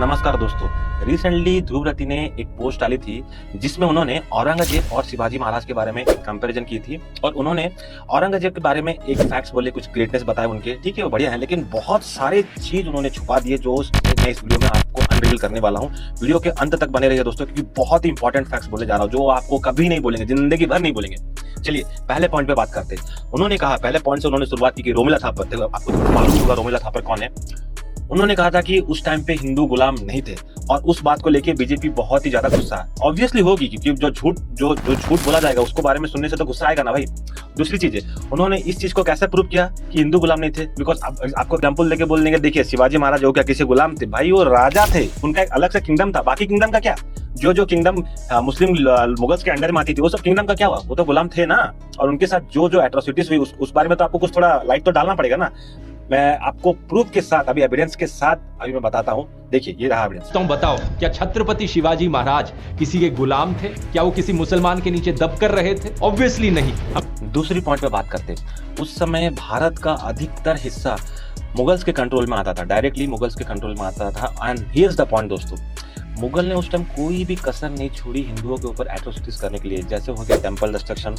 नमस्कार दोस्तों। रिसेंटली ध्रुव रति ने एक पोस्ट डाली थी जिसमें उन्होंने औरंगजेब और शिवाजी महाराज के बारे में एक कंपैरिजन की थी और उन्होंने औरंगजेब के बारे में एक फैक्ट्स बोले, कुछ ग्रेटनेस बताए उनके। ठीक है, वो बढ़िया है, लेकिन बहुत सारे चीज उन्होंने छुपा दिए जो मैं इस वीडियो में आपको अनरिवील करने वाला हूँ। वीडियो के अंत तक बने रहिए दोस्तों, क्योंकि बहुत ही इंपॉर्टेंट फैक्ट्स बोले जा रहा हूँ जो आपको कभी नहीं बोलेंगे, जिंदगी भर नहीं बोलेंगे। चलिए पहले पॉइंट पे बात करते हैं। उन्होंने कहा, पहले पॉइंट से उन्होंने शुरुआत की कि रोमिला थापर, आपको मालूम होगा रोमिला थापर कौन है। उन्होंने कहा था कि उस टाइम पे हिंदू गुलाम नहीं थे और उस बात को लेके बीजेपी बहुत ही ज्यादा गुस्सा है। ऑब्वियसली होगी, क्योंकि जो झूठ बोला जाएगा उसको बारे में सुनने से तो गुस्सा आएगा ना भाई। दूसरी चीज है, उन्होंने इस चीज को कैसे प्रूव किया कि हिंदू गुलाम नहीं थे। बिकॉज आपको एग्जाम्पल देके बोल देंगे, देखिए शिवाजी महाराज हो क्या किसी गुलाम थे? भाई वो राजा थे, उनका एक अलग से किंगडम था। बाकी किंगडम का क्या? जो किंगडम मुस्लिम मुगल्स के अंडर में आती थी वो सब किंगडम का क्या हुआ? वो तो गुलाम थे ना। और उनके साथ जो एट्रोसिटीज हुई उस बारे में तो आपको कुछ थोड़ा लाइट तो डालना पड़ेगा ना। मैं आपको प्रूफ के साथ, अभी एविडेंस के साथ अभी मैं बताता हूं। देखिए ये रहा एविडेंस। तो बताओ, क्या छत्रपति शिवाजी महाराज किसी के गुलाम थे? क्या वो किसी मुसलमान के नीचे दब कर रहे थे? ऑब्वियसली नहीं। दूसरी पॉइंट पे बात करते। उस समय भारत का अधिकतर हिस्सा मुगल्स के कंट्रोल में आता था, डायरेक्टली मुगल्स के कंट्रोल में आता था। एंड हियर्स द पॉइंट दोस्तों, मुगल ने उस टाइम कोई भी कसर नहीं छोड़ी हिंदुओं के ऊपर एट्रोसिटीज करने के लिए। जैसे हो गया टेम्पल डिस्ट्रक्शन,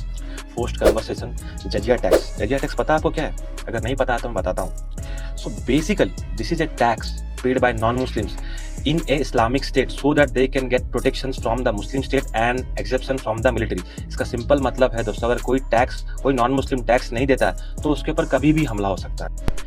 फोर्स्ड कन्वर्सेशन, जजिया टैक्स। जजिया टैक्स पता है आपको क्या है? अगर नहीं पता है तो मैं बताता हूँ। So basically this is a tax paid by non Muslims in a Islamic state so that they can get protections from the Muslim state and exemption from the military। इसका सिंपल मतलब है दोस्तों, अगर कोई नॉन मुस्लिम टैक्स नहीं देता तो उसके ऊपर कभी भी हमला हो सकता है,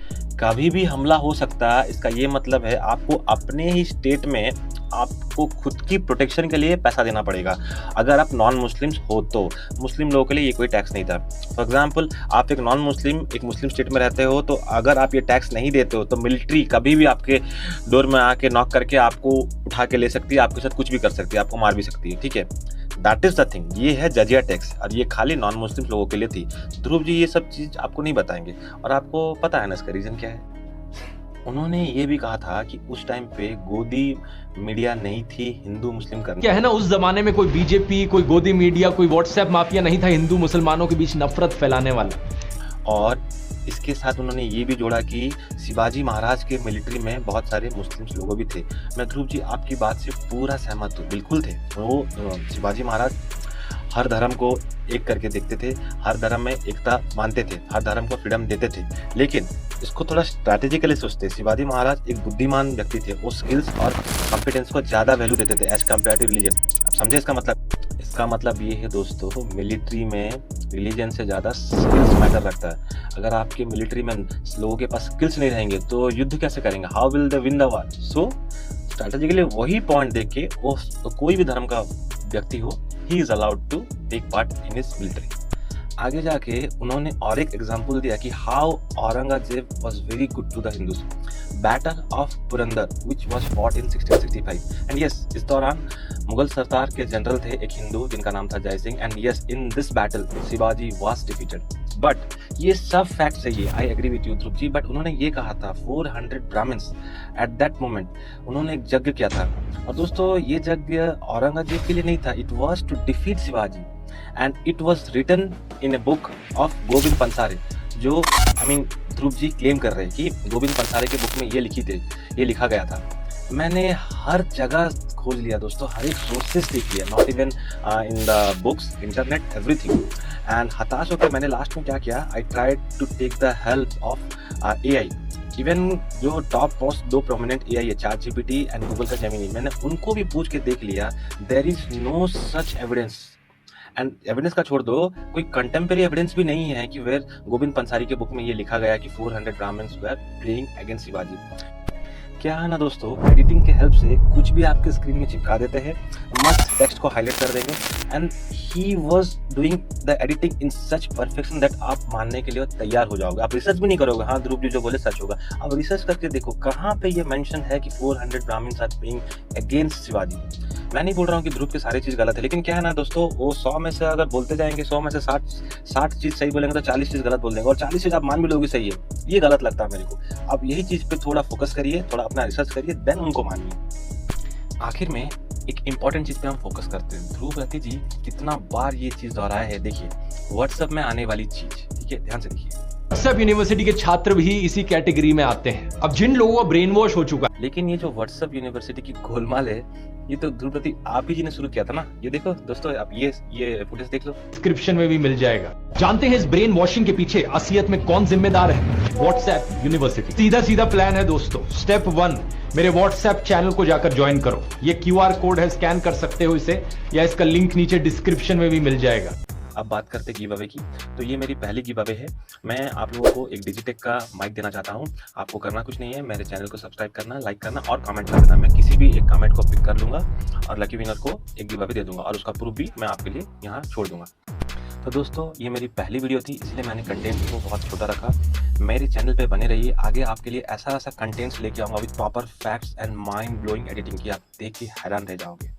कभी भी हमला हो सकता है। इसका ये मतलब है आपको अपने ही स्टेट में आपको खुद की प्रोटेक्शन के लिए पैसा देना पड़ेगा। अगर आप नॉन मुस्लिम्स हो तो मुस्लिम लोगों के लिए ये कोई टैक्स नहीं था। फॉर एग्जांपल, आप एक नॉन मुस्लिम एक मुस्लिम स्टेट में रहते हो, तो अगर आप ये टैक्स नहीं देते हो तो मिलिट्री कभी भी आपके डोर में आके नॉक करके आपको उठा के ले सकती है, आपके साथ कुछ भी कर सकती है, आपको मार भी सकती है। ठीक है, दैट इज द थिंग। ये है जजिया टैक्स और ये खाली नॉन मुस्लिम लोगों के लिए थी। ध्रुव जी ये सब चीज आपको नहीं बताएंगे और आपको पता है ना इसका रीजन क्या है। उन्होंने ये भी कहा था कि उस टाइम पे गोदी मीडिया नहीं थी हिंदू मुस्लिम करने। क्या है ना, उस जमाने में कोई बीजेपी, कोई गोदी मीडिया, कोई व्हाट्सएप माफिया नहीं था हिंदू मुसलमानों के बीच नफरत फैलाने वाला। और इसके साथ उन्होंने ये भी जोड़ा कि शिवाजी महाराज के मिलिट्री में बहुत सारे मुस्लिम लोग भी थे। मैं ध्रुव जी आपकी बात से पूरा सहमत हूँ, बिल्कुल थे। वो शिवाजी महाराज हर धर्म को एक करके देखते थे, हर धर्म में एकता मानते थे, हर धर्म को फ्रीडम देते थे, लेकिन इसको थोड़ा स्ट्रैटेजिकली सोचते। शिवाजी महाराज एक बुद्धिमान व्यक्ति थे, वो स्किल्स और कॉम्पिटेंस को ज्यादा वैल्यू देते थे एज कम्पेयर टू रिलीजन। आप समझे इसका मतलब? इसका मतलब ये है दोस्तों, मिलिट्री में रिलीजन से ज्यादा स्किल्स मैटर रखता है। अगर आपके मिलिट्री में लोगों के पास स्किल्स नहीं रहेंगे तो युद्ध कैसे करेंगे? How will they win the war? So strategically वही पॉइंट देख के वो तो कोई भी धर्म का व्यक्ति हो, he is allowed to take part in his military। आगे जाके उन्होंने और एक एग्जाम्पल दिया कि how Aurangzeb was very good to the Hindus। Battle of Purandar which was fought in 1665 and yes, इस दौरान मुगल सरदार के जनरल थे एक हिंदू जिनका नाम था Jai Singh and yes, in this battle Shivaji was defeated। But ये सब फैक्ट सही है, I agree with you Dhruv ji. But उन्होंने ये कहा था 400 ब्राह्मण्स एट दैट मोमेंट, उन्होंने एक यज्ञ किया था। और दोस्तों ये यज्ञ औरंगजेब के लिए नहीं था, it was to defeat Shivaji and it was written in a book of Govind Pansare, जो ध्रुव जी क्लेम कर रहे हैं कि गोविंद पंसारे के बुक में ये लिखा गया था। मैंने हर जगह खोज लिया दोस्तों, हर एक सोर्सेस देख लिया, not even in the books, internet, everything. And हताश होकर मैंने लास्ट में क्या किया, I tried to take the help of AI. Even जो टॉप मोस्ट 2 प्रोमिनेंट एआई है, ChatGPT एंड गूगल का जेमिनी, मैंने उनको भी पूछ के देख लिया। There is no such evidence. And evidence का छोड़ दो, कोई कंटेम्परेरी एविडेंस भी नहीं है कि वेयर गोविंद पंसारी के बुक में ये लिखा गया कि 400 ब्राह्मण्स वर प्रेइंग अगेंस्ट शिवाजी। क्या है ना दोस्तों, एडिटिंग के हेल्प से कुछ भी आपके स्क्रीन में चिपका देते हैं, मस्त टेक्स्ट को हाईलाइट कर देंगे and he was doing the editing in such perfection that आप मानने के लिए तैयार हो जाओगे। आप रिसर्च भी नहीं करोगे, हाँ ध्रुव जी जो बोले सच होगा। आप रिसर्च करके देखो कहाँ पे ये मेंशन है कि 400 Brahmins are praying against Shivaji. मैं नहीं बोल रहा हूँ कि ध्रुव की सारी चीज गलत है, लेकिन क्या है ना दोस्तों, वो 100 में से अगर बोलते जाएंगे, 100 में से 60 चीज सही बोलेंगे तो 40 चीज गलत बोल देंगे और 40 चीज आप मान भी लोगे सही है। ये गलत लगता है मेरे को। आप यही चीज पे थोड़ा फोकस करिए, थोड़ा अपना रिसर्च करिए, देन उनको मानिए। आखिर में एक इंपॉर्टेंट चीज पे हम फोकस करते हैं। ध्रुव रति जी कितना बार ये चीज दोहराया है, देखिए व्हाट्सएप में आने वाली चीज, ठीक है, ध्यान से देखिए। व्हाट्सएप यूनिवर्सिटी के छात्र भी इसी कैटेगरी में आते हैं। अब जिन लोगों का ब्रेन वॉश हो चुका है, लेकिन ये जो व्हाट्सएप यूनिवर्सिटी की गोलमाल है, ये तो ध्रुव प्रतीक आप ही जी ने शुरू किया था ना। ये देखो दोस्तों, आप ये फुटेज देख लो। डिस्क्रिप्शन में भी मिल जाएगा। जानते हैं इस ब्रेन वॉशिंग के पीछे असलियत में कौन जिम्मेदार है? WhatsApp university. सीधा सीधा प्लान है दोस्तों। स्टेप 1, मेरे व्हाट्सएप चैनल को जाकर ज्वाइन करो। ये QR कोड है, स्कैन कर सकते हो इसे, या इसका लिंक नीचे डिस्क्रिप्शन में भी मिल जाएगा। अब बात करते गिव अवे की, तो ये मेरी पहली गिव अवे है। मैं आप लोगों को एक डिजिटेक का माइक देना चाहता हूँ। आपको करना कुछ नहीं है, मेरे चैनल को सब्सक्राइब करना, लाइक करना और कमेंट कर देना। मैं किसी भी एक कमेंट को पिक कर लूँगा और लकी विनर को एक गिव अवे दे दूंगा, और उसका प्रूफ भी मैं आपके लिए यहाँ छोड़ दूंगा। तो दोस्तों, ये मेरी पहली वीडियो थी, इसलिए मैंने कंटेंट को बहुत छोटा रखा। मेरे चैनल पे बने रहिए, आगे आपके लिए ऐसा कंटेंट्स लेके आऊँगा with proper facts and mind blowing editing की, आप देख के हैरान रह जाओगे।